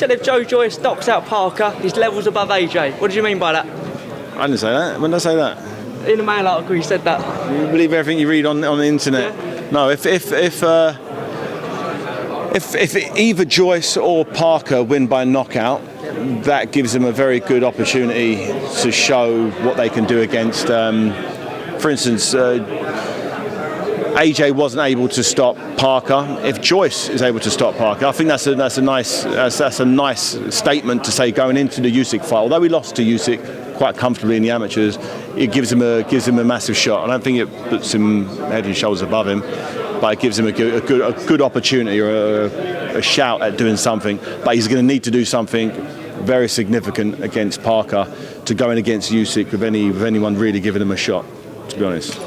said if Joyce knocks out Parker, his level's above AJ. What did you mean by that? I didn't say that. When did I say that? In the Mail article, you said that. You believe everything you read on the internet? Yeah. No, if either Joyce or Parker win by knockout, that gives them a very good opportunity to show what they can do against. For instance, AJ wasn't able to stop Parker. If Joyce is able to stop Parker, I think that's a nice statement to say going into the Usyk fight. Although we lost to Usyk quite comfortably in the amateurs, it gives him a massive shot. I don't think it puts him head and shoulders above him, but it gives him a good opportunity or a shout at doing something. But he's going to need to do something very significant against Parker to go in against Usyk with anyone really giving him a shot, to be honest.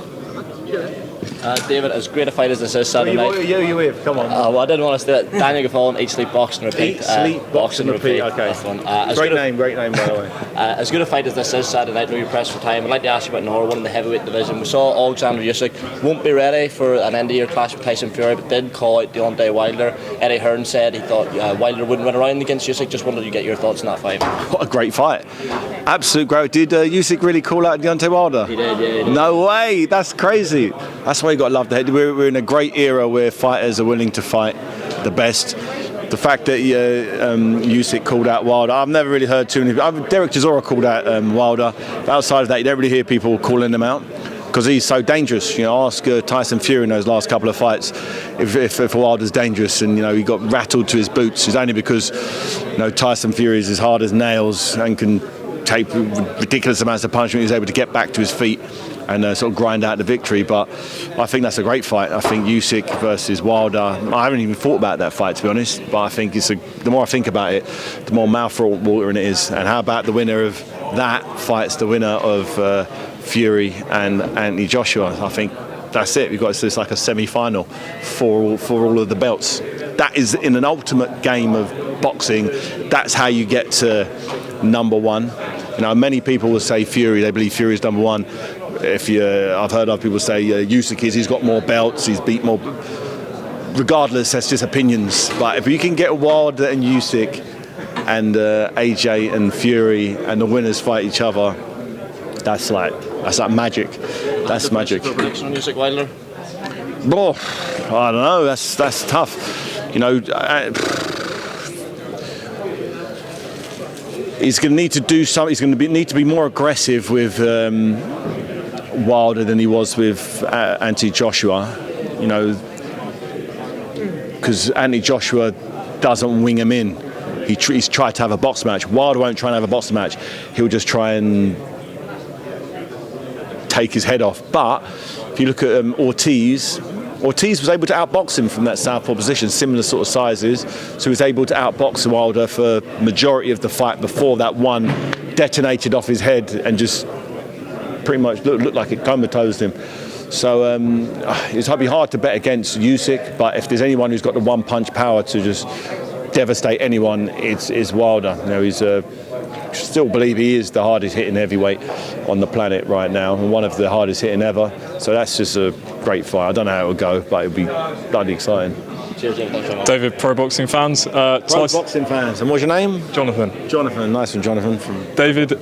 David, as great a fight as this is Saturday night. You with? Come on. Well, I didn't want to do it. Daniel Gafon, Eat, Sleep, Box and Repeat. Eat, Sleep, Box and Repeat. Okay. That's one. Great name, by the way. As good a fight as this is Saturday night, no you're pressed for time. I'd like to ask you about another one in the heavyweight division. We saw Oleksandr Usyk won't be ready for an end-of-year clash with Tyson Fury, but did call out Deontay Wilder. Eddie Hearn said he thought Wilder wouldn't win around against Usyk. Just wanted to get your thoughts on that fight. What a great fight. Absolute great. Did Usyk really call out Deontay Wilder? He did, yeah. No way. That's crazy. That's why you got to love the head. We're in a great era where fighters are willing to fight the best. The fact that Usyk called out Wilder, I've never really heard too many. Derek Chisora called out Wilder. But outside of that, you don't really hear people calling him out because he's so dangerous. You know, ask Tyson Fury in those last couple of fights if Wilder's dangerous, and he got rattled to his boots. It's only because Tyson Fury is as hard as nails and can take ridiculous amounts of punishment. He's able to get back to his feet and sort of grind out the victory. But I think that's a great fight. I think Usyk versus Wilder, I haven't even thought about that fight, to be honest, but I think the more I think about it, the more mouth-watering it is. And how about the winner of that fight's the winner of Fury and Anthony Joshua? I think that's it. We've got this like a semi-final for all of the belts. That is, in an ultimate game of boxing, that's how you get to number one. Many people will say Fury, they believe Fury is number one. I've heard other people say Usyk he's got more belts, he's beat more. Regardless, that's just opinions. But if you can get Wilder and Usyk and AJ and Fury and the winners fight each other, that's like magic. That's magic. Prediction on Usyk Wilder? Oh, I don't know. That's tough. He's going to need to do something. He's going to need to be more aggressive with Wilder than he was with Anthony Joshua. Because Anthony Joshua doesn't wing him in. He's tried to have a box match. Wilder won't try and have a box match. He'll just try and take his head off. But if you look at Ortiz was able to outbox him from that southpaw position, similar sort of sizes. So he was able to outbox Wilder for majority of the fight before that one detonated off his head and just pretty much looked like it comatosed him. So it's going to be hard to bet against Usyk, but if there's anyone who's got the one-punch power to just devastate anyone, it's Wilder. He's still believe he is the hardest hitting heavyweight on the planet right now, and one of the hardest hitting ever. So that's just a great fight. I don't know how it will go, but it'll be bloody exciting. Cheers, Jim. David, pro boxing fans. Boxing fans. And what's your name? Jonathan. Nice one, Jonathan. David,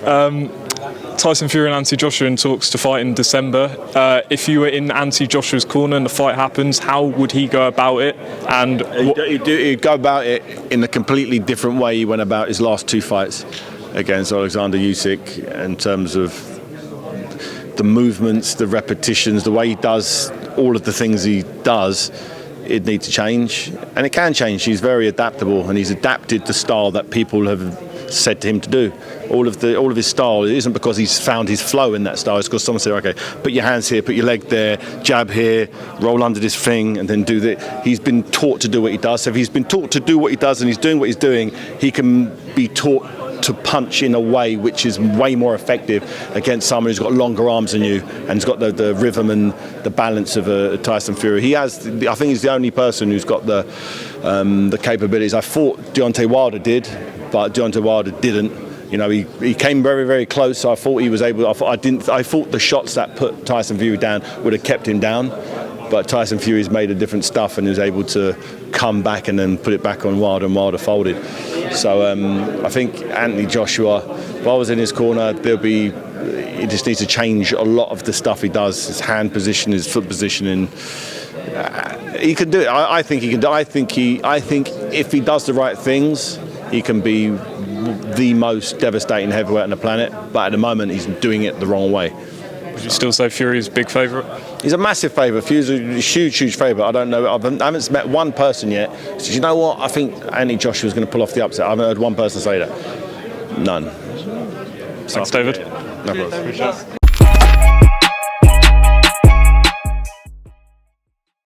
Tyson Fury and Anthony Joshua in talks to fight in December. If you were in Anthony Joshua's corner and the fight happens, how would he go about it? And he'd go about it in a completely different way he went about his last two fights against Oleksandr Usyk, in terms of the movements, the repetitions, the way he does all of the things he does. It needs to change, and it can change. He's very adaptable, and he's adapted the style that people have said to him to do. All of his style, it isn't because he's found his flow in that style. It's because someone said, okay, put your hands here, put your leg there, jab here, roll under this thing, and then do that. He's been taught to do what he does. So if he's been taught to do what he does and he's doing what he's doing, he can be taught to punch in a way which is way more effective against someone who's got longer arms than you and has got the rhythm and the balance of a Tyson Fury. I think he's the only person who's got the capabilities. I thought Deontay Wilder did, but Deontay Wilder didn't. He came very, very close. So I thought he was able. I thought the shots that put Tyson Fury down would have kept him down. But Tyson Fury's made a different stuff and is able to come back and then put it back on Wilder, and Wilder folded. So I think Anthony Joshua, if I was in his corner, he just needs to change a lot of the stuff he does, his hand position, his foot positioning. He can do it. I think he can do it. I think if he does the right things, he can be the most devastating heavyweight on the planet. But at the moment, he's doing it the wrong way. Would you still say Fury's big favourite? He's a massive favourite. Fury's a huge favourite. I don't know. I haven't met one person yet who says, you know what, I think Anthony Joshua's going to pull off the upset. I haven't heard one person say that. None. Thanks, David. No problem.